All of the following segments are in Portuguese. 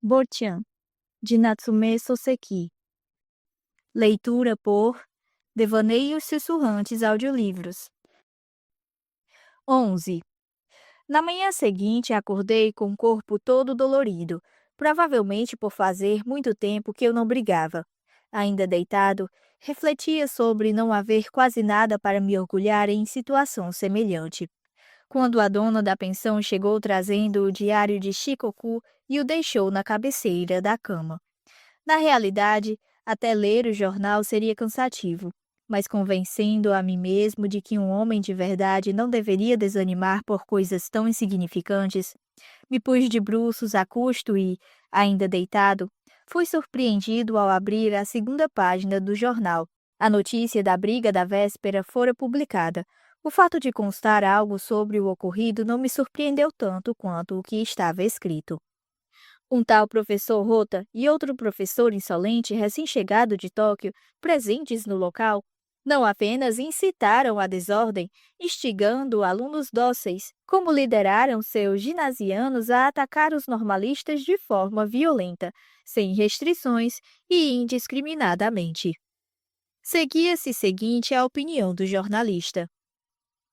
Botian, de Natsume Soseki. Leitura por Devaneios Sussurrantes Audiolivros. 11. Na manhã seguinte, acordei com o corpo todo dolorido, provavelmente por fazer muito tempo que eu não brigava. Ainda deitado, refletia sobre não haver quase nada para me orgulhar em situação semelhante. Quando a dona da pensão chegou trazendo o diário de Shikoku e o deixou na cabeceira da cama. Na realidade, até ler o jornal seria cansativo, mas convencendo a mim mesmo de que um homem de verdade não deveria desanimar por coisas tão insignificantes, me pus de bruços a custo e, ainda deitado, fui surpreendido ao abrir a segunda página do jornal. A notícia da briga da véspera fora publicada. O fato de constar algo sobre o ocorrido não me surpreendeu tanto quanto o que estava escrito. Um tal professor Rota e outro professor insolente recém-chegado de Tóquio, presentes no local, não apenas incitaram a desordem, instigando alunos dóceis, como lideraram seus ginasianos a atacar os normalistas de forma violenta, sem restrições e indiscriminadamente. Seguia-se seguinte a opinião do jornalista.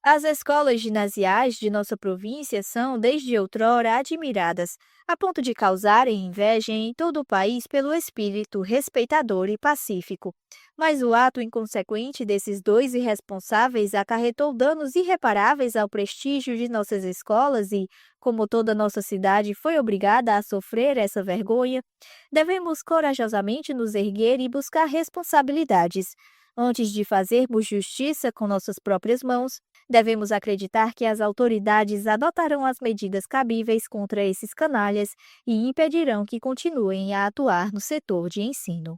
As escolas ginasiais de nossa província são, desde outrora, admiradas, a ponto de causarem inveja em todo o país pelo espírito respeitador e pacífico. Mas o ato inconsequente desses dois irresponsáveis acarretou danos irreparáveis ao prestígio de nossas escolas e, como toda nossa cidade foi obrigada a sofrer essa vergonha, devemos corajosamente nos erguer e buscar responsabilidades. Antes de fazermos justiça com nossas próprias mãos, devemos acreditar que as autoridades adotarão as medidas cabíveis contra esses canalhas e impedirão que continuem a atuar no setor de ensino.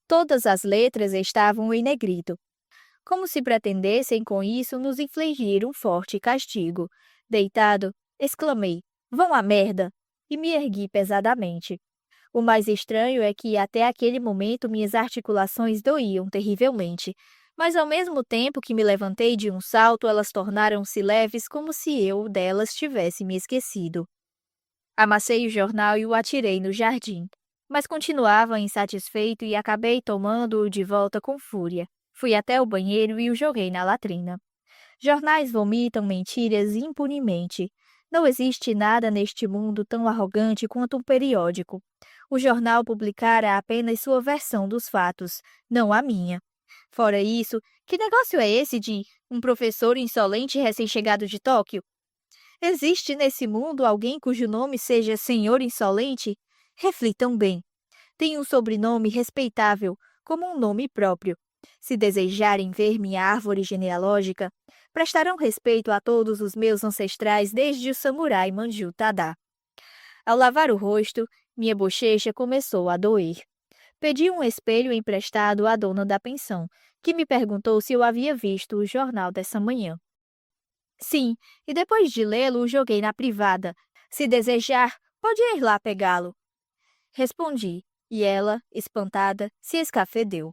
Todas as letras estavam em negrito, como se pretendessem com isso nos infligir um forte castigo. Deitado, exclamei: "Vão à merda!" e me ergui pesadamente. O mais estranho é que até aquele momento minhas articulações doíam terrivelmente, mas ao mesmo tempo que me levantei de um salto, elas tornaram-se leves como se eu delas tivesse me esquecido. Amassei o jornal e o atirei no jardim, mas continuava insatisfeito e acabei tomando-o de volta com fúria. Fui até o banheiro e o joguei na latrina. Jornais vomitam mentiras impunemente. Não existe nada neste mundo tão arrogante quanto um periódico. O jornal publicara apenas sua versão dos fatos, não a minha. Fora isso, que negócio é esse de um professor insolente recém-chegado de Tóquio? Existe nesse mundo alguém cujo nome seja Senhor Insolente? Reflitam bem. Tem um sobrenome respeitável, como um nome próprio. Se desejarem ver minha árvore genealógica, prestarão respeito a todos os meus ancestrais desde o samurai Manju Tada. Ao lavar o rosto, minha bochecha começou a doer. Pedi um espelho emprestado à dona da pensão, que me perguntou se eu havia visto o jornal dessa manhã. Sim, e depois de lê-lo, o joguei na privada. Se desejar, pode ir lá pegá-lo. Respondi, e ela, espantada, se escafedeu.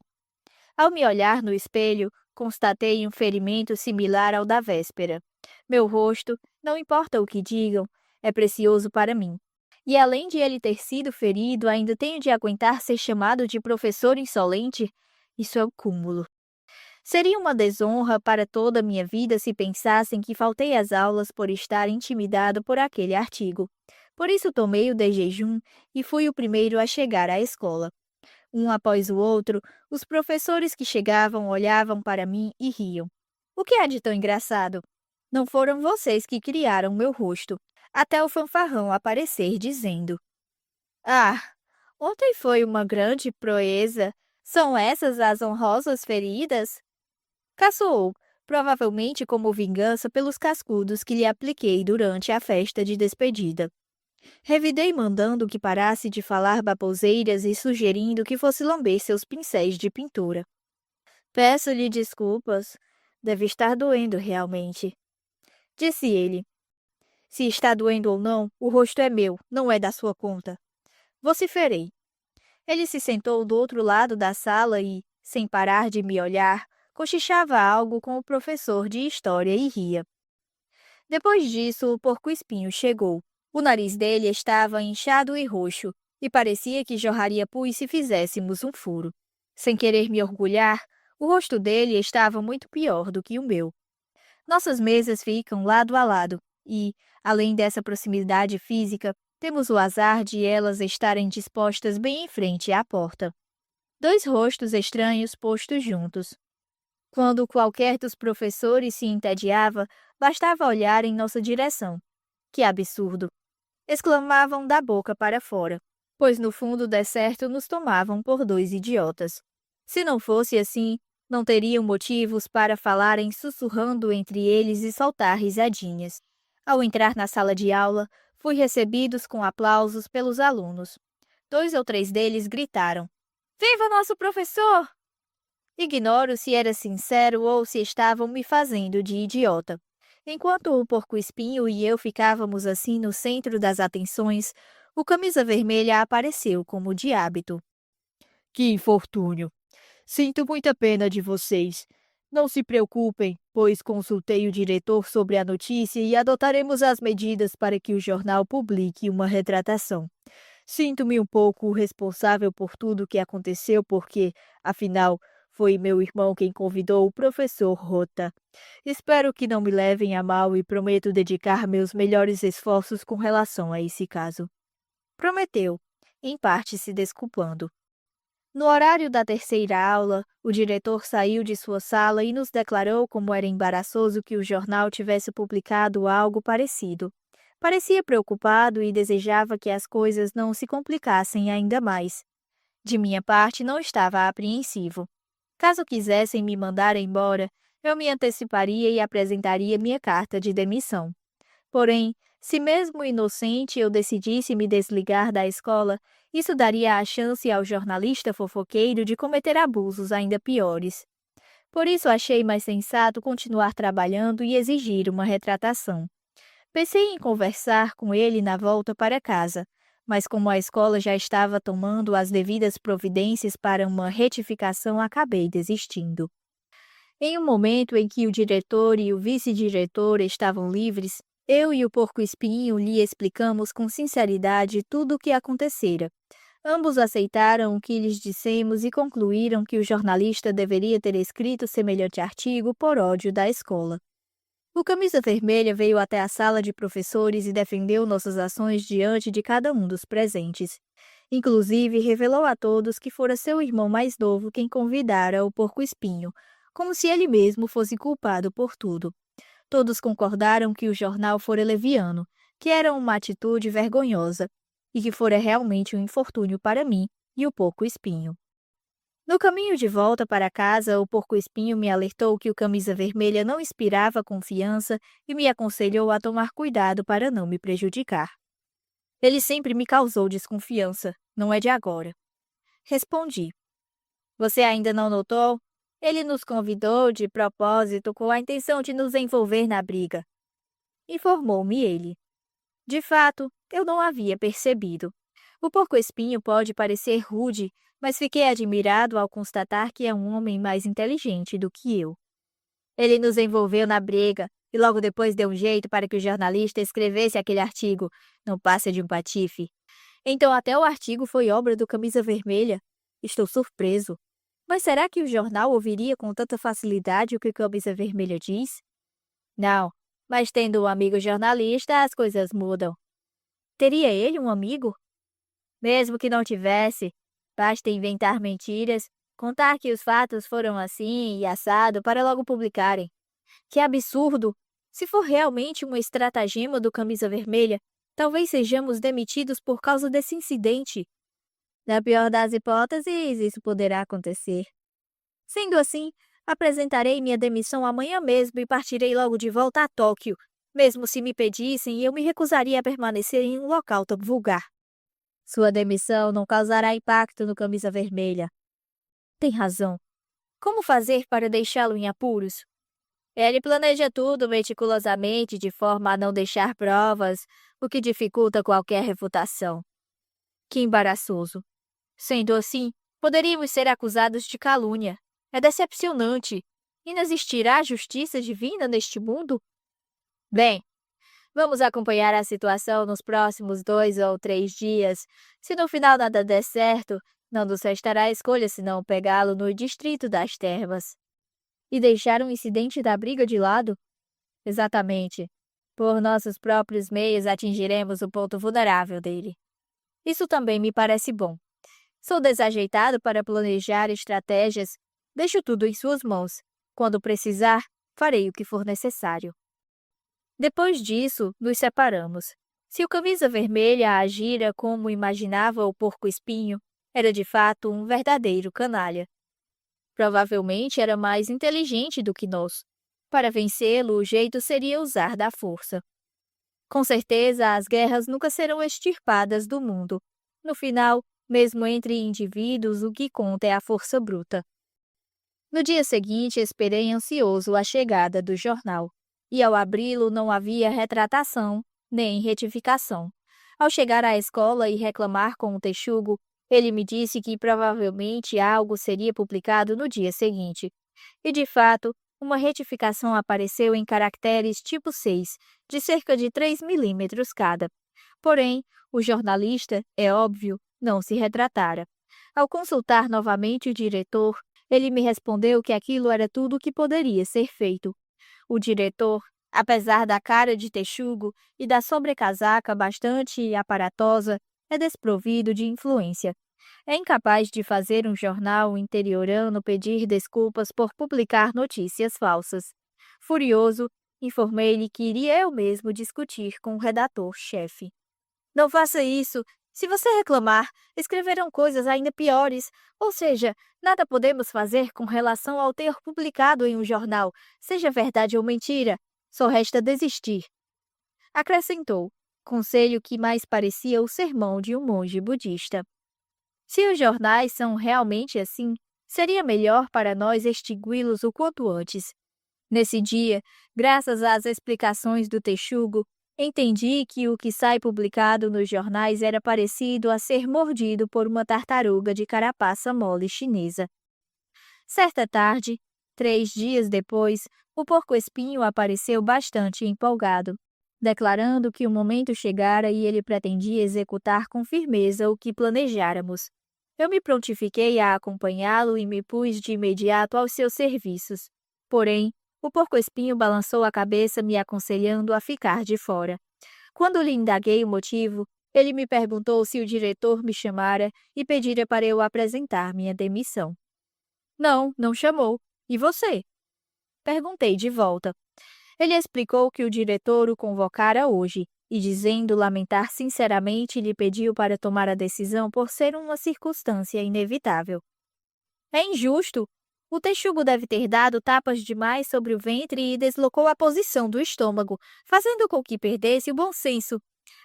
Ao me olhar no espelho, constatei um ferimento similar ao da véspera. Meu rosto, não importa o que digam, é precioso para mim. E além de ele ter sido ferido, ainda tenho de aguentar ser chamado de professor insolente? Isso é o cúmulo. Seria uma desonra para toda a minha vida se pensassem que faltei às aulas por estar intimidado por aquele artigo. Por isso tomei o de jejum e fui o primeiro a chegar à escola. Um após o outro, os professores que chegavam olhavam para mim e riam. O que há de tão engraçado? Não foram vocês que criaram meu rosto. Até o fanfarrão aparecer dizendo: "Ah, ontem foi uma grande proeza. São essas as honrosas feridas?" Caçoou, provavelmente como vingança pelos cascudos que lhe apliquei durante a festa de despedida. Revidei mandando que parasse de falar baboseiras e sugerindo que fosse lamber seus pincéis de pintura. "Peço-lhe desculpas. Deve estar doendo realmente", disse ele. "Se está doendo ou não, o rosto é meu, não é da sua conta." Vociferei. Ele se sentou do outro lado da sala e, sem parar de me olhar, cochichava algo com o professor de história e ria. Depois disso, o porco-espinho chegou. O nariz dele estava inchado e roxo, e parecia que jorraria pus se fizéssemos um furo. Sem querer me orgulhar, o rosto dele estava muito pior do que o meu. Nossas mesas ficam lado a lado e, além dessa proximidade física, temos o azar de elas estarem dispostas bem em frente à porta. Dois rostos estranhos postos juntos. Quando qualquer dos professores se entediava, bastava olhar em nossa direção. Que absurdo! Exclamavam da boca para fora, pois no fundo decerto nos tomavam por dois idiotas. Se não fosse assim, não teriam motivos para falarem sussurrando entre eles e soltar risadinhas. Ao entrar na sala de aula, fui recebidos com aplausos pelos alunos. 2 ou 3 deles gritaram: Viva nosso professor! Ignoro se era sincero ou se estavam me fazendo de idiota. Enquanto o porco-espinho e eu ficávamos assim no centro das atenções, o camisa vermelha apareceu como de hábito. Que infortúnio! Sinto muita pena de vocês. Não se preocupem, pois consultei o diretor sobre a notícia e adotaremos as medidas para que o jornal publique uma retratação. Sinto-me um pouco responsável por tudo o que aconteceu porque, afinal, foi meu irmão quem convidou o professor Rota. Espero que não me levem a mal e prometo dedicar meus melhores esforços com relação a esse caso. Prometeu, em parte se desculpando. No horário da terceira aula, o diretor saiu de sua sala e nos declarou como era embaraçoso que o jornal tivesse publicado algo parecido. Parecia preocupado e desejava que as coisas não se complicassem ainda mais. De minha parte, não estava apreensivo. Caso quisessem me mandar embora, eu me anteciparia e apresentaria minha carta de demissão. Porém, se mesmo inocente eu decidisse me desligar da escola, isso daria a chance ao jornalista fofoqueiro de cometer abusos ainda piores. Por isso achei mais sensato continuar trabalhando e exigir uma retratação. Pensei em conversar com ele na volta para casa, mas como a escola já estava tomando as devidas providências para uma retificação, acabei desistindo. Em um momento em que o diretor e o vice-diretor estavam livres, eu e o porco-espinho lhe explicamos com sinceridade tudo o que acontecera. Ambos aceitaram o que lhes dissemos e concluíram que o jornalista deveria ter escrito semelhante artigo por ódio da escola. O camisa vermelha veio até a sala de professores e defendeu nossas ações diante de cada um dos presentes. Inclusive, revelou a todos que fora seu irmão mais novo quem convidara o porco-espinho, como se ele mesmo fosse culpado por tudo. Todos concordaram que o jornal fora leviano, que era uma atitude vergonhosa, e que fora realmente um infortúnio para mim e o porco-espinho. No caminho de volta para casa, o porco-espinho me alertou que o camisa vermelha não inspirava confiança e me aconselhou a tomar cuidado para não me prejudicar. Ele sempre me causou desconfiança, não é de agora. Respondi. Você ainda não notou? Ele nos convidou de propósito com a intenção de nos envolver na briga. Informou-me ele. De fato, eu não havia percebido. O porco-espinho pode parecer rude, mas fiquei admirado ao constatar que é um homem mais inteligente do que eu. Ele nos envolveu na briga e logo depois deu um jeito para que o jornalista escrevesse aquele artigo, não passa de um patife. Então até o artigo foi obra do camisa vermelha. Estou surpreso. Mas será que o jornal ouviria com tanta facilidade o que o camisa vermelha diz? Não, mas tendo um amigo jornalista, as coisas mudam. Teria ele um amigo? Mesmo que não tivesse, basta inventar mentiras, contar que os fatos foram assim e assado para logo publicarem. Que absurdo! Se for realmente uma estratagema do camisa vermelha, talvez sejamos demitidos por causa desse incidente. Na pior das hipóteses, isso poderá acontecer. Sendo assim, apresentarei minha demissão amanhã mesmo e partirei logo de volta a Tóquio. Mesmo se me pedissem, eu me recusaria a permanecer em um local tão vulgar. Sua demissão não causará impacto no camisa vermelha. Tem razão. Como fazer para deixá-lo em apuros? Ele planeja tudo meticulosamente de forma a não deixar provas, o que dificulta qualquer refutação. Que embaraçoso. Sendo assim, poderíamos ser acusados de calúnia. É decepcionante. Inexistirá justiça divina neste mundo? Bem, Vamos acompanhar a situação nos próximos 2 ou 3 dias. Se no final nada der certo, não nos restará a escolha senão pegá-lo no distrito das termas. E deixar o incidente da briga de lado? Exatamente. Por nossos próprios meios atingiremos o ponto vulnerável dele. Isso também me parece bom. Sou desajeitado para planejar estratégias. Deixo tudo em suas mãos. Quando precisar, farei o que for necessário. Depois disso, nos separamos. Se o camisa vermelha agira como imaginava o porco-espinho, era de fato um verdadeiro canalha. Provavelmente era mais inteligente do que nós. Para vencê-lo, o jeito seria usar da força. Com certeza, as guerras nunca serão extirpadas do mundo. No final, mesmo entre indivíduos, o que conta é a força bruta. No dia seguinte, esperei ansioso a chegada do jornal. E ao abri-lo não havia retratação, nem retificação. Ao chegar à escola e reclamar com o texugo, ele me disse que provavelmente algo seria publicado no dia seguinte. E de fato, uma retificação apareceu em caracteres tipo 6, de cerca de 3 milímetros cada. Porém, o jornalista, é óbvio, não se retratara. Ao consultar novamente o diretor, ele me respondeu que aquilo era tudo o que poderia ser feito. O diretor, apesar da cara de texugo e da sobrecasaca bastante aparatosa, é desprovido de influência. É incapaz de fazer um jornal interiorano pedir desculpas por publicar notícias falsas. Furioso, informei-lhe que iria eu mesmo discutir com o redator-chefe. Não faça isso. Se você reclamar, escreverão coisas ainda piores. Ou seja, nada podemos fazer com relação ao ter publicado em um jornal, seja verdade ou mentira. Só resta desistir. Acrescentou, conselho que mais parecia o sermão de um monge budista. Se os jornais são realmente assim, seria melhor para nós extingui-los o quanto antes. Nesse dia, graças às explicações do texugo, entendi que o que sai publicado nos jornais era parecido a ser mordido por uma tartaruga de carapaça mole chinesa. Certa tarde, 3 dias depois, o porco-espinho apareceu bastante empolgado, declarando que o momento chegara e ele pretendia executar com firmeza o que planejáramos. Eu me prontifiquei a acompanhá-lo e me pus de imediato aos seus serviços. Porém, o porco-espinho balançou a cabeça, me aconselhando a ficar de fora. Quando lhe indaguei o motivo, ele me perguntou se o diretor me chamara e pedira para eu apresentar minha demissão. Não, não chamou. E você? Perguntei de volta. Ele explicou que o diretor o convocara hoje e, dizendo lamentar sinceramente, lhe pediu para tomar a decisão por ser uma circunstância inevitável. É injusto. O texugo deve ter dado tapas demais sobre o ventre e deslocou a posição do estômago, fazendo com que perdesse o bom senso.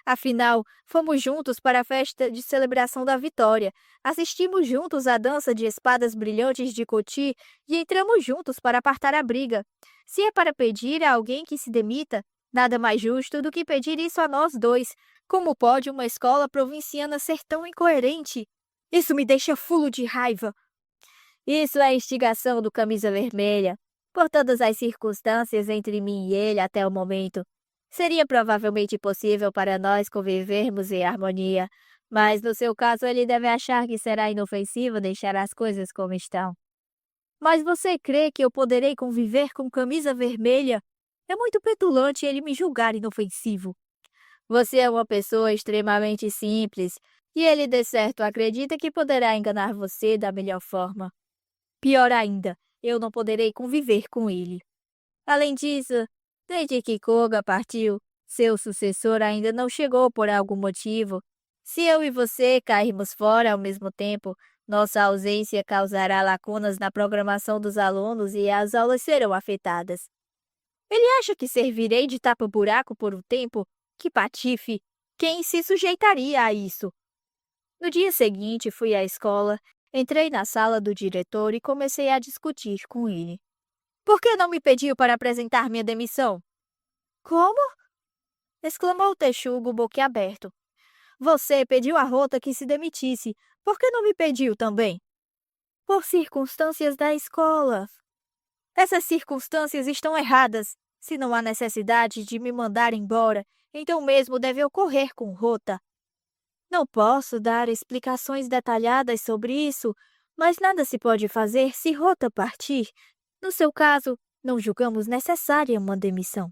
Afinal, fomos juntos para a festa de celebração da vitória, assistimos juntos à dança de espadas brilhantes de Coti e entramos juntos para apartar a briga. Se é para pedir a alguém que se demita, nada mais justo do que pedir isso a nós dois. Como pode uma escola provinciana ser tão incoerente? Isso me deixa fulo de raiva. Isso é instigação do camisa vermelha. Por todas as circunstâncias entre mim e ele até o momento, seria provavelmente possível para nós convivermos em harmonia, mas no seu caso ele deve achar que será inofensivo deixar as coisas como estão. Mas você crê que eu poderei conviver com camisa vermelha? É muito petulante ele me julgar inofensivo. Você é uma pessoa extremamente simples, e ele de certo acredita que poderá enganar você da melhor forma. Pior ainda, eu não poderei conviver com ele. Além disso, desde que Koga partiu, seu sucessor ainda não chegou por algum motivo. Se eu e você cairmos fora ao mesmo tempo, nossa ausência causará lacunas na programação dos alunos e as aulas serão afetadas. Ele acha que servirei de tapa-buraco por um tempo? Que patife! Quem se sujeitaria a isso? No dia seguinte, fui à escola, entrei na sala do diretor e comecei a discutir com ele. Por que não me pediu para apresentar minha demissão? Como? Exclamou o texugo boquiaberto. Você pediu a Rota que se demitisse. Por que não me pediu também? Por circunstâncias da escola. Essas circunstâncias estão erradas. Se não há necessidade de me mandar embora, então mesmo deve ocorrer com Rota. Não posso dar explicações detalhadas sobre isso, mas nada se pode fazer se Rota partir. No seu caso, não julgamos necessária uma demissão.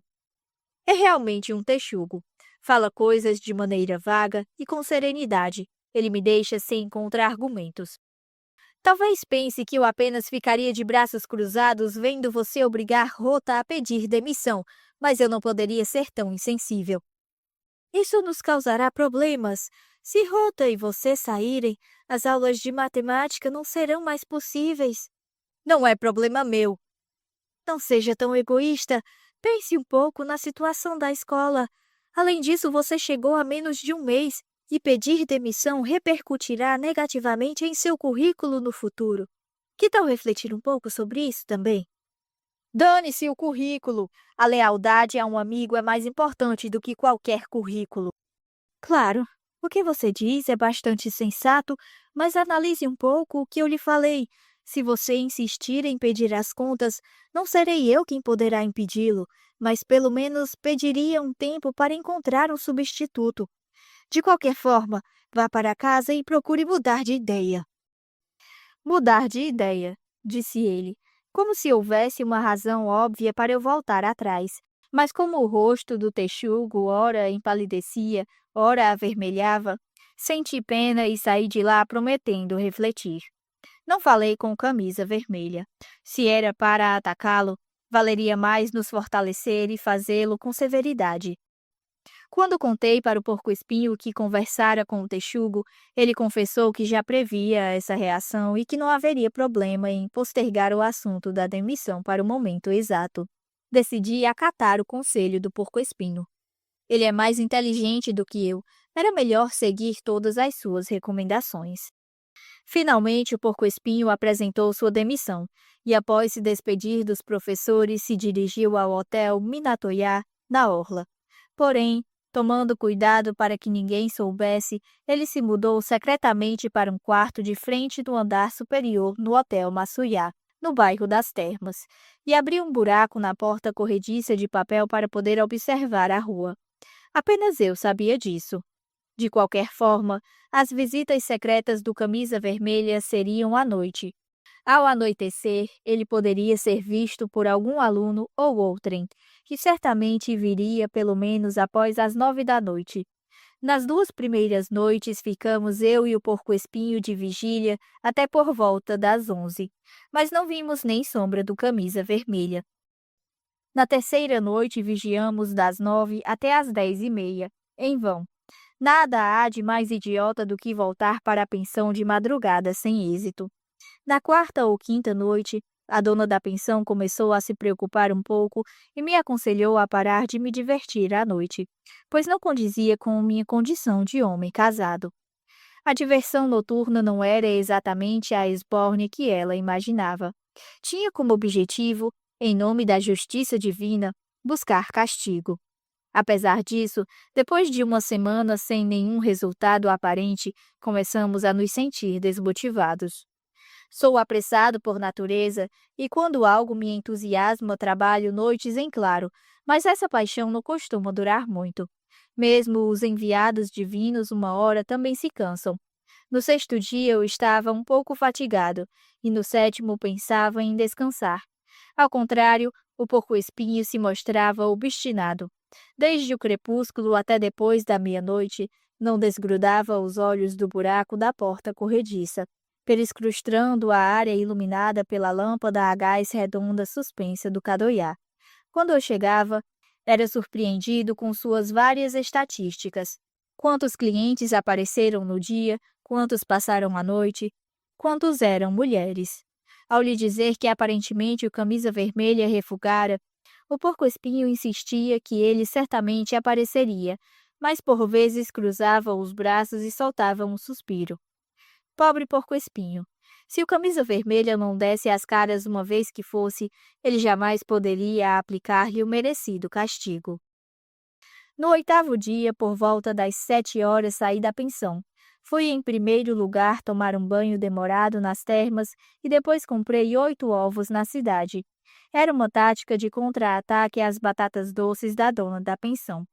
É realmente um texugo. Fala coisas de maneira vaga e com serenidade. Ele me deixa sem encontrar argumentos. Talvez pense que eu apenas ficaria de braços cruzados vendo você obrigar Rota a pedir demissão, mas eu não poderia ser tão insensível. Isso nos causará problemas. Se Rota e você saírem, as aulas de matemática não serão mais possíveis. Não é problema meu. Não seja tão egoísta. Pense um pouco na situação da escola. Além disso, você chegou há menos de um mês e pedir demissão repercutirá negativamente em seu currículo no futuro. Que tal refletir um pouco sobre isso também? Dane-se o currículo. A lealdade a um amigo é mais importante do que qualquer currículo. Claro, o que você diz é bastante sensato, mas analise um pouco o que eu lhe falei. Se você insistir em pedir as contas, não serei eu quem poderá impedi-lo, mas pelo menos pediria um tempo para encontrar um substituto. De qualquer forma, vá para casa e procure mudar de ideia. Mudar de ideia, disse ele, como se houvesse uma razão óbvia para eu voltar atrás. Mas como o rosto do texugo ora empalidecia, ora avermelhava, senti pena e saí de lá prometendo refletir. Não falei com Camisa Vermelha. Se era para atacá-lo, valeria mais nos fortalecer e fazê-lo com severidade. Quando contei para o porco-espinho que conversara com o texugo, ele confessou que já previa essa reação e que não haveria problema em postergar o assunto da demissão para o momento exato. Decidi acatar o conselho do porco-espinho. Ele é mais inteligente do que eu. Era melhor seguir todas as suas recomendações. Finalmente, o porco-espinho apresentou sua demissão e, após se despedir dos professores, se dirigiu ao hotel Minatoya, na orla. Porém, tomando cuidado para que ninguém soubesse, ele se mudou secretamente para um quarto de frente do andar superior no Hotel Masuya, no bairro das Termas, e abriu um buraco na porta corrediça de papel para poder observar a rua. Apenas eu sabia disso. De qualquer forma, as visitas secretas do Camisa Vermelha seriam à noite. Ao anoitecer, ele poderia ser visto por algum aluno ou outrem, que certamente viria pelo menos após as 9 da noite. Nas 2 primeiras noites ficamos eu e o porco-espinho de vigília até por volta das 11, mas não vimos nem sombra do Camisa Vermelha. Na terceira noite vigiamos das 9 até as 10h30, em vão. Nada há de mais idiota do que voltar para a pensão de madrugada sem êxito. Na quarta ou quinta noite, a dona da pensão começou a se preocupar um pouco e me aconselhou a parar de me divertir à noite, pois não condizia com minha condição de homem casado. A diversão noturna não era exatamente a esbórnia que ela imaginava. Tinha como objetivo, em nome da justiça divina, buscar castigo. Apesar disso, depois de uma semana sem nenhum resultado aparente, começamos a nos sentir desmotivados. Sou apressado por natureza e quando algo me entusiasma, trabalho noites em claro, mas essa paixão não costuma durar muito. Mesmo os enviados divinos uma hora também se cansam. No sexto dia eu estava um pouco fatigado e no sétimo pensava em descansar. Ao contrário, o porco-espinho se mostrava obstinado. Desde o crepúsculo até depois da meia-noite, não desgrudava os olhos do buraco da porta corrediça, periscrustando a área iluminada pela lâmpada a gás redonda suspensa do cadoiá. Quando eu chegava, era surpreendido com suas várias estatísticas. Quantos clientes apareceram no dia, quantos passaram a noite, quantos eram mulheres. Ao lhe dizer que aparentemente o Camisa Vermelha refugara, o porco-espinho insistia que ele certamente apareceria, mas por vezes cruzava os braços e soltava um suspiro. Pobre porco-espinho! Se o Camisa Vermelha não desse as caras uma vez que fosse, ele jamais poderia aplicar-lhe o merecido castigo. No 8º dia, por volta das 7 horas, saí da pensão. Fui em primeiro lugar tomar um banho demorado nas termas e depois comprei 8 ovos na cidade. Era uma tática de contra-ataque às batatas doces da dona da pensão.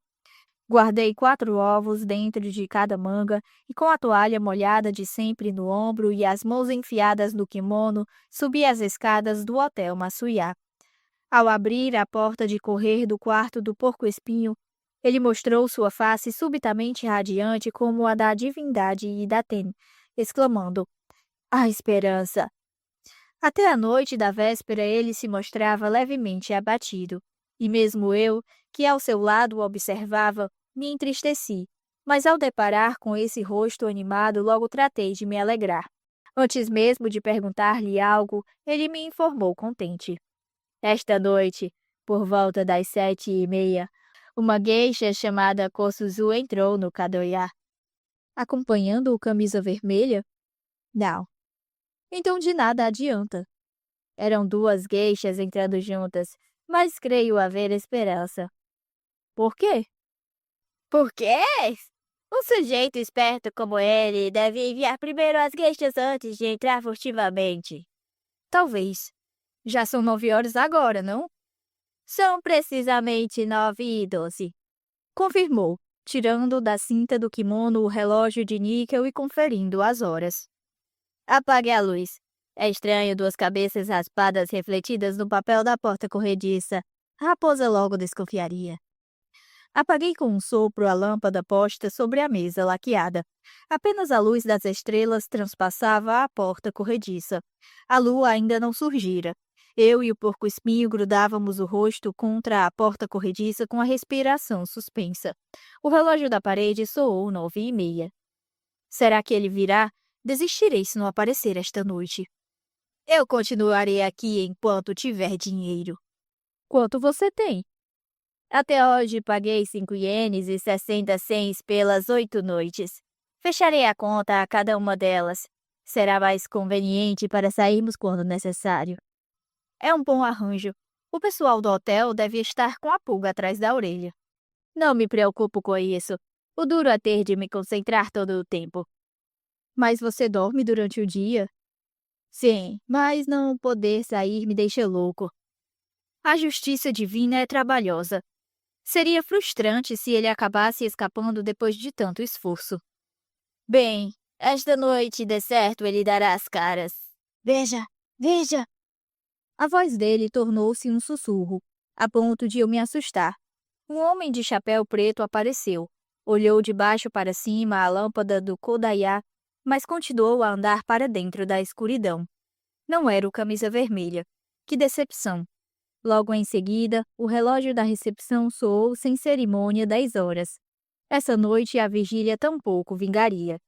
Guardei 4 ovos dentro de cada manga e, com a toalha molhada de sempre no ombro e as mãos enfiadas no kimono, subi as escadas do Hotel Massuiá. Ao abrir a porta de correr do quarto do porco-espinho, ele mostrou sua face subitamente radiante como a da divindade Idaten, exclamando: "A esperança!" Até a noite da véspera ele se mostrava levemente abatido, e mesmo eu, que ao seu lado o observava, me entristeci, mas ao deparar com esse rosto animado logo tratei de me alegrar. Antes mesmo de perguntar-lhe algo, ele me informou contente. Esta noite, por volta das 7h30, uma geisha chamada Kosuzu entrou no Kadoya. Acompanhando o camisa vermelha? Não. Então de nada adianta. Eram 2 geishas entrando juntas, mas creio haver esperança. Por quê? Por quê? Um sujeito esperto como ele deve enviar primeiro as geishas antes de entrar furtivamente. Talvez. Já são 9 horas agora, não? São precisamente 9h12. Confirmou, tirando da cinta do kimono o relógio de níquel e conferindo as horas. Apague a luz. É estranho 2 cabeças raspadas refletidas no papel da porta corrediça. A raposa logo desconfiaria. Apaguei com um sopro a lâmpada posta sobre a mesa laqueada. Apenas a luz das estrelas transpassava a porta corrediça. A lua ainda não surgira. Eu e o porco-espinho grudávamos o rosto contra a porta corrediça com a respiração suspensa. O relógio da parede soou 9h30. Será que ele virá? Desistirei se não aparecer esta noite. Eu continuarei aqui enquanto tiver dinheiro. Quanto você tem? Até hoje paguei 5 ienes e 60 cents pelas 8 noites. Fecharei a conta a cada uma delas. Será mais conveniente para sairmos quando necessário. É um bom arranjo. O pessoal do hotel deve estar com a pulga atrás da orelha. Não me preocupo com isso. O duro é ter de me concentrar todo o tempo. Mas você dorme durante o dia? Sim, mas não poder sair me deixa louco. A justiça divina é trabalhosa. Seria frustrante se ele acabasse escapando depois de tanto esforço. Bem, esta noite, de certo, ele dará as caras. Veja, veja! A voz dele tornou-se um sussurro, a ponto de eu me assustar. Um homem de chapéu preto apareceu. Olhou de baixo para cima a lâmpada do Kodaya, mas continuou a andar para dentro da escuridão. Não era o camisa vermelha. Que decepção! Logo em seguida, o relógio da recepção soou sem cerimônia 10 horas. Essa noite a vigília tampouco vingaria.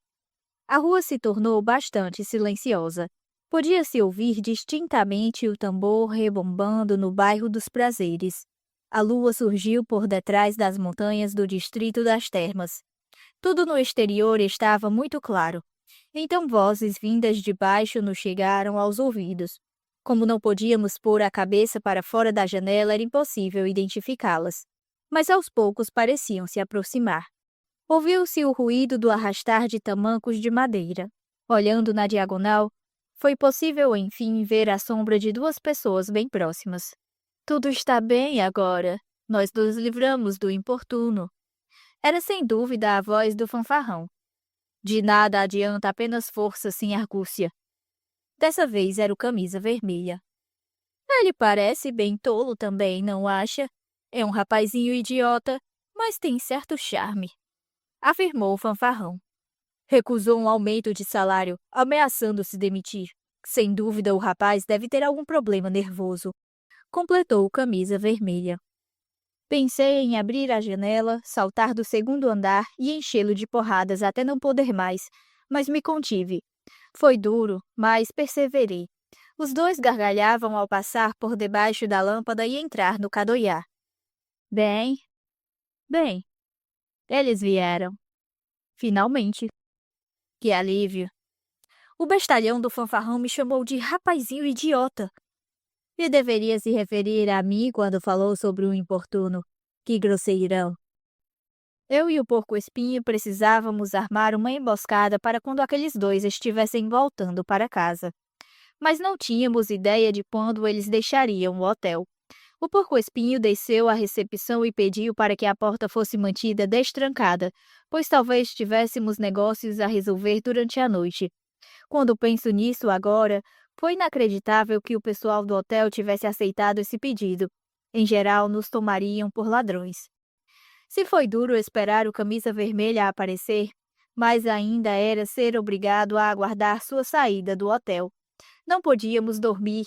A rua se tornou bastante silenciosa. Podia-se ouvir distintamente o tambor rebombando no bairro dos Prazeres. A lua surgiu por detrás das montanhas do distrito das Termas. Tudo no exterior estava muito claro. Então vozes vindas de baixo nos chegaram aos ouvidos. Como não podíamos pôr a cabeça para fora da janela, era impossível identificá-las. Mas aos poucos pareciam se aproximar. Ouviu-se o ruído do arrastar de tamancos de madeira. Olhando na diagonal, foi possível enfim ver a sombra de 2 pessoas bem próximas. Tudo está bem agora. Nós nos livramos do importuno. Era sem dúvida a voz do fanfarrão. De nada adianta apenas força sem argúcia. Dessa vez era o camisa vermelha. Ele parece bem tolo também, não acha? É um rapazinho idiota, mas tem certo charme, afirmou o fanfarrão. Recusou um aumento de salário, ameaçando se demitir. Sem dúvida o rapaz deve ter algum problema nervoso, completou o camisa vermelha. Pensei em abrir a janela, saltar do 2º andar e enchê-lo de porradas até não poder mais, mas me contive. Foi duro, mas perseverei. Os 2 gargalhavam ao passar por debaixo da lâmpada e entrar no Kadoya. Bem, eles vieram. Finalmente. Que alívio. O bestalhão do fanfarrão me chamou de rapazinho idiota. E deveria se referir a mim quando falou sobre o importuno. Que grosseirão. Eu e o porco-espinho precisávamos armar uma emboscada para quando aqueles 2 estivessem voltando para casa. Mas não tínhamos ideia de quando eles deixariam o hotel. O porco-espinho desceu à recepção e pediu para que a porta fosse mantida destrancada, pois talvez tivéssemos negócios a resolver durante a noite. Quando penso nisso agora, foi inacreditável que o pessoal do hotel tivesse aceitado esse pedido. Em geral, nos tomariam por ladrões. Se foi duro esperar o camisa vermelha aparecer, mais ainda era ser obrigado a aguardar sua saída do hotel. Não podíamos dormir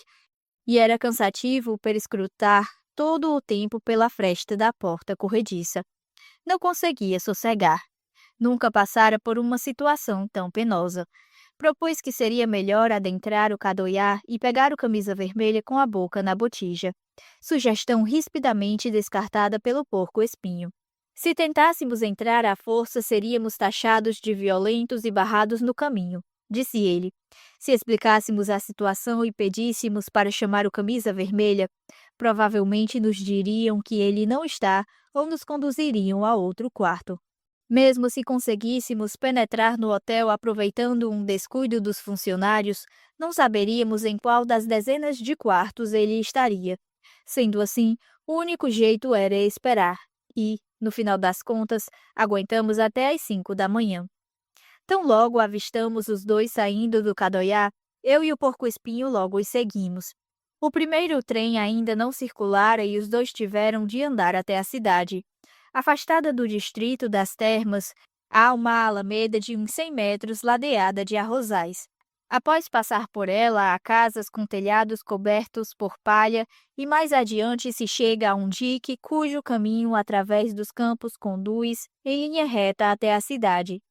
e era cansativo perscrutar todo o tempo pela fresta da porta corrediça. Não conseguia sossegar. Nunca passara por uma situação tão penosa. Propôs que seria melhor adentrar o cadoiá e pegar o camisa vermelha com a boca na botija. Sugestão rispidamente descartada pelo porco-espinho. Se tentássemos entrar à força, seríamos taxados de violentos e barrados no caminho, disse ele. Se explicássemos a situação e pedíssemos para chamar o camisa vermelha, provavelmente nos diriam que ele não está ou nos conduziriam a outro quarto. Mesmo se conseguíssemos penetrar no hotel aproveitando um descuido dos funcionários, não saberíamos em qual das dezenas de quartos ele estaria. Sendo assim, o único jeito era esperar, e, no final das contas, aguentamos até às 5 da manhã. Tão logo avistamos os dois saindo do cadoiá, eu e o porco-espinho logo os seguimos. O primeiro trem ainda não circulara e os dois tiveram de andar até a cidade. Afastada do distrito das termas, há uma alameda de uns 100 metros ladeada de arrozais. Após passar por ela, há casas com telhados cobertos por palha e mais adiante se chega a um dique cujo caminho através dos campos conduz em linha reta até a cidade.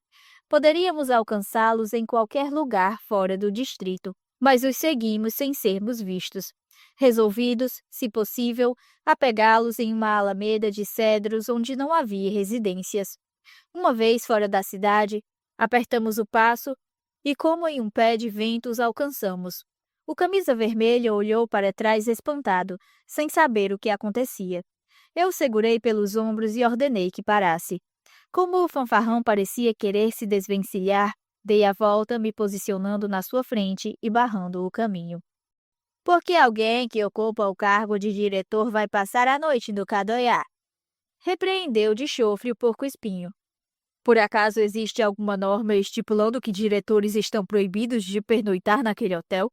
Poderíamos alcançá-los em qualquer lugar fora do distrito, mas os seguimos sem sermos vistos, resolvidos, se possível, a pegá-los em uma alameda de cedros onde não havia residências. Uma vez fora da cidade, apertamos o passo e, como em um pé de vento, os alcançamos. O camisa vermelha olhou para trás espantado, sem saber o que acontecia. Eu o segurei pelos ombros e ordenei que parasse. Como o fanfarrão parecia querer se desvencilhar, dei a volta, me posicionando na sua frente e barrando o caminho. Por que alguém que ocupa o cargo de diretor vai passar a noite no cadoiá? Repreendeu de chofre o porco-espinho. Por acaso existe alguma norma estipulando que diretores estão proibidos de pernoitar naquele hotel?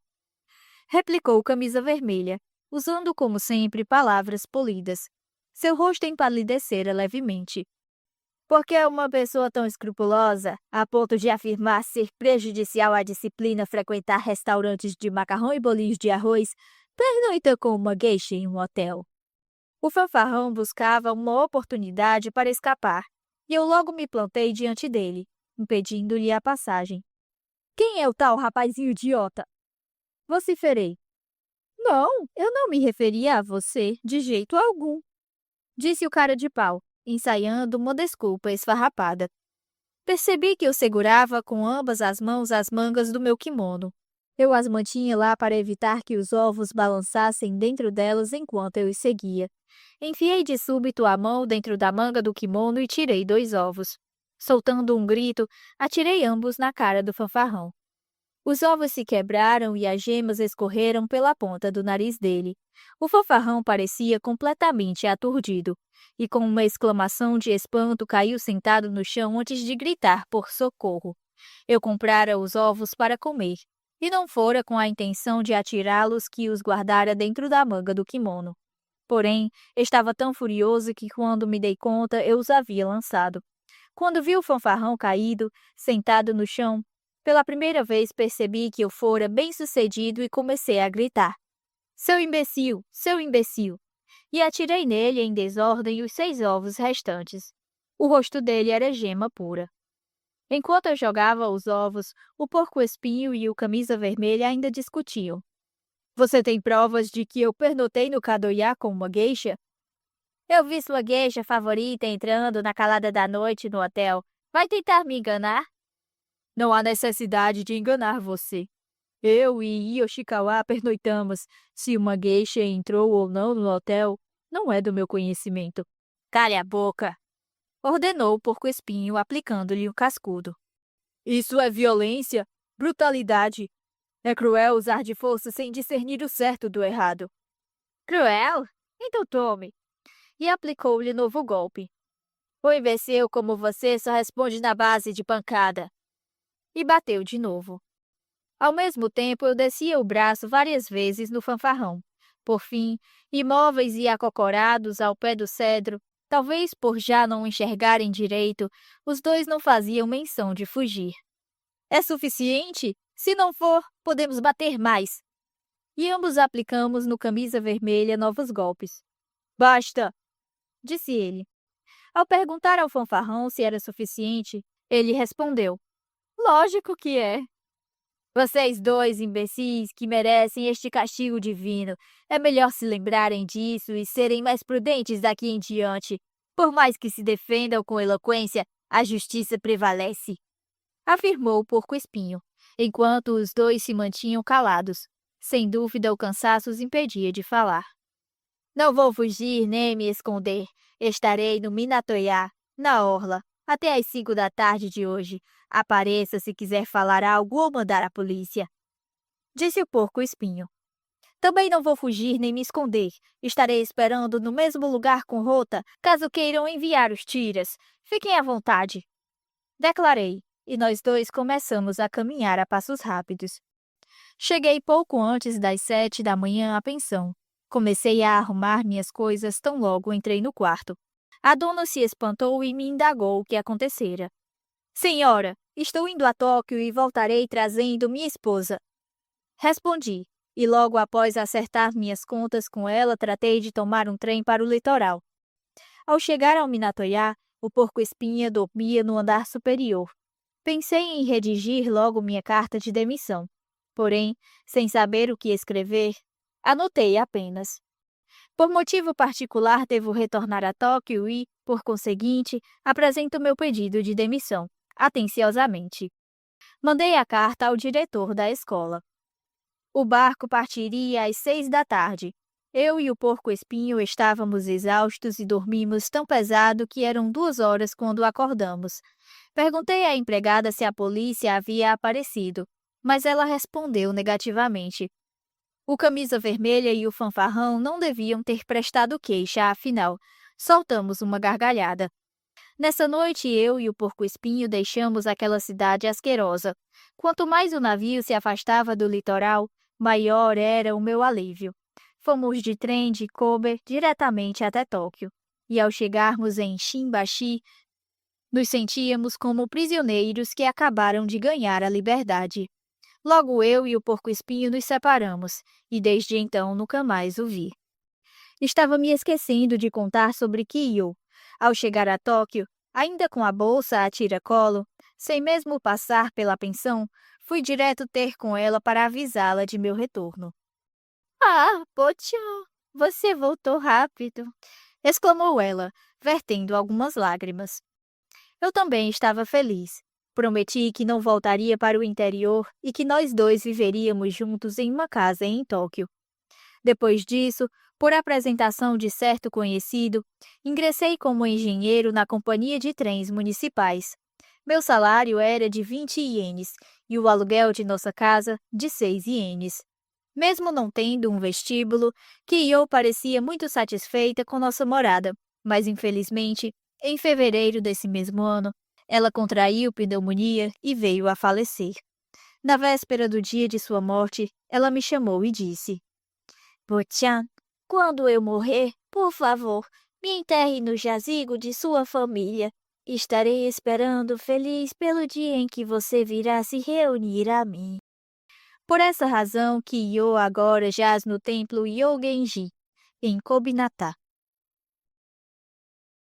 Replicou o camisa vermelha, usando como sempre palavras polidas. Seu rosto empalidecera levemente. Porque uma pessoa tão escrupulosa, a ponto de afirmar ser prejudicial à disciplina frequentar restaurantes de macarrão e bolinhos de arroz, pernoita com uma geisha em um hotel. O fanfarrão buscava uma oportunidade para escapar, e eu logo me plantei diante dele, impedindo-lhe a passagem. Quem é o tal rapazinho idiota? Vociferei. Não, eu não me referia a você de jeito algum, disse o cara de pau, ensaiando uma desculpa esfarrapada. Percebi que eu segurava com ambas as mãos as mangas do meu kimono. Eu as mantinha lá para evitar que os ovos balançassem dentro delas enquanto eu os seguia. Enfiei de súbito a mão dentro da manga do kimono e tirei 2 ovos. Soltando um grito, atirei ambos na cara do fanfarrão. Os ovos se quebraram e as gemas escorreram pela ponta do nariz dele. O fanfarrão parecia completamente aturdido, e com uma exclamação de espanto caiu sentado no chão antes de gritar por socorro. Eu comprara os ovos para comer, e não fora com a intenção de atirá-los que os guardara dentro da manga do kimono. Porém, estava tão furioso que quando me dei conta eu os havia lançado. Quando vi o fanfarrão caído, sentado no chão, pela primeira vez percebi que eu fora bem-sucedido e comecei a gritar. Seu imbecil! Seu imbecil! E atirei nele em desordem os 6 ovos restantes. O rosto dele era gema pura. Enquanto eu jogava os ovos, o porco-espinho e o camisa vermelha ainda discutiam. Você tem provas de que eu pernotei no cadoiá com uma geisha? Eu vi sua geisha favorita entrando na calada da noite no hotel. Vai tentar me enganar? Não há necessidade de enganar você. Eu e Yoshikawa pernoitamos. Se uma geisha entrou ou não no hotel, não é do meu conhecimento. Cale a boca! Ordenou o porco-espinho, aplicando-lhe o cascudo. Isso é violência, brutalidade. É cruel usar de força sem discernir o certo do errado. Cruel? Então tome. E aplicou-lhe novo golpe. O imbecil como você só responde na base de pancada. E bateu de novo. Ao mesmo tempo, eu descia o braço várias vezes no fanfarrão. Por fim, imóveis e acocorados ao pé do cedro, talvez por já não enxergarem direito, os dois não faziam menção de fugir. É suficiente? Se não for, podemos bater mais. E ambos aplicamos no camisa vermelha novos golpes. Basta, disse ele. Ao perguntar ao fanfarrão se era suficiente, ele respondeu: Lógico que é. Vocês dois imbecis que merecem este castigo divino, é melhor se lembrarem disso e serem mais prudentes daqui em diante. Por mais que se defendam com eloquência, a justiça prevalece, afirmou o porco-espinho, enquanto os dois se mantinham calados. Sem dúvida, o cansaço os impedia de falar. Não vou fugir nem me esconder. Estarei no Minatoiá, na orla, até às 5 da tarde de hoje. Apareça se quiser falar algo ou mandar a polícia, disse o porco-espinho. Também não vou fugir nem me esconder. Estarei esperando no mesmo lugar com Rota, caso queiram enviar os tiras. Fiquem à vontade, declarei, e nós dois começamos a caminhar a passos rápidos. Cheguei pouco antes das 7 da manhã à pensão. Comecei a arrumar minhas coisas tão logo entrei no quarto. A dona se espantou e me indagou o que acontecera. Senhora, estou indo a Tóquio e voltarei trazendo minha esposa. Respondi, e logo após acertar minhas contas com ela, tratei de tomar um trem para o litoral. Ao chegar ao Minatoiá, o porco-espinha dormia no andar superior. Pensei em redigir logo minha carta de demissão. Porém, sem saber o que escrever, anotei apenas. Por motivo particular, devo retornar a Tóquio e, por conseguinte, apresento meu pedido de demissão, atenciosamente. Mandei a carta ao diretor da escola. O barco partiria às 6 da tarde. Eu e o porco-espinho estávamos exaustos e dormimos tão pesado que eram 2 horas quando acordamos. Perguntei à empregada se a polícia havia aparecido, mas ela respondeu negativamente. O camisa vermelha e o fanfarrão não deviam ter prestado queixa, afinal. Soltamos uma gargalhada. Nessa noite, eu e o porco-espinho deixamos aquela cidade asquerosa. Quanto mais o navio se afastava do litoral, maior era o meu alívio. Fomos de trem de Kobe diretamente até Tóquio. E ao chegarmos em Shimbashi, nos sentíamos como prisioneiros que acabaram de ganhar a liberdade. Logo eu e o porco-espinho nos separamos, e desde então nunca mais o vi. Estava me esquecendo de contar sobre Kiyo. Ao chegar a Tóquio, ainda com a bolsa a tiracolo, sem mesmo passar pela pensão, fui direto ter com ela para avisá-la de meu retorno. Ah, Pochão, você voltou rápido, exclamou ela, vertendo algumas lágrimas. Eu também estava feliz. Prometi que não voltaria para o interior e que nós dois viveríamos juntos em uma casa em Tóquio. Depois disso, por apresentação de certo conhecido, ingressei como engenheiro na companhia de trens municipais. Meu salário era de 20 ienes e o aluguel de nossa casa de 6 ienes. Mesmo não tendo um vestíbulo, Kiyo parecia muito satisfeita com nossa morada, mas infelizmente, em fevereiro desse mesmo ano, ela contraiu pneumonia e veio a falecer. Na véspera do dia de sua morte, ela me chamou e disse: Bo-chan, quando eu morrer, por favor, me enterre no jazigo de sua família. Estarei esperando feliz pelo dia em que você virá se reunir a mim. Por essa razão, Kiyo agora jaz no templo Yogenji, em Kobinata.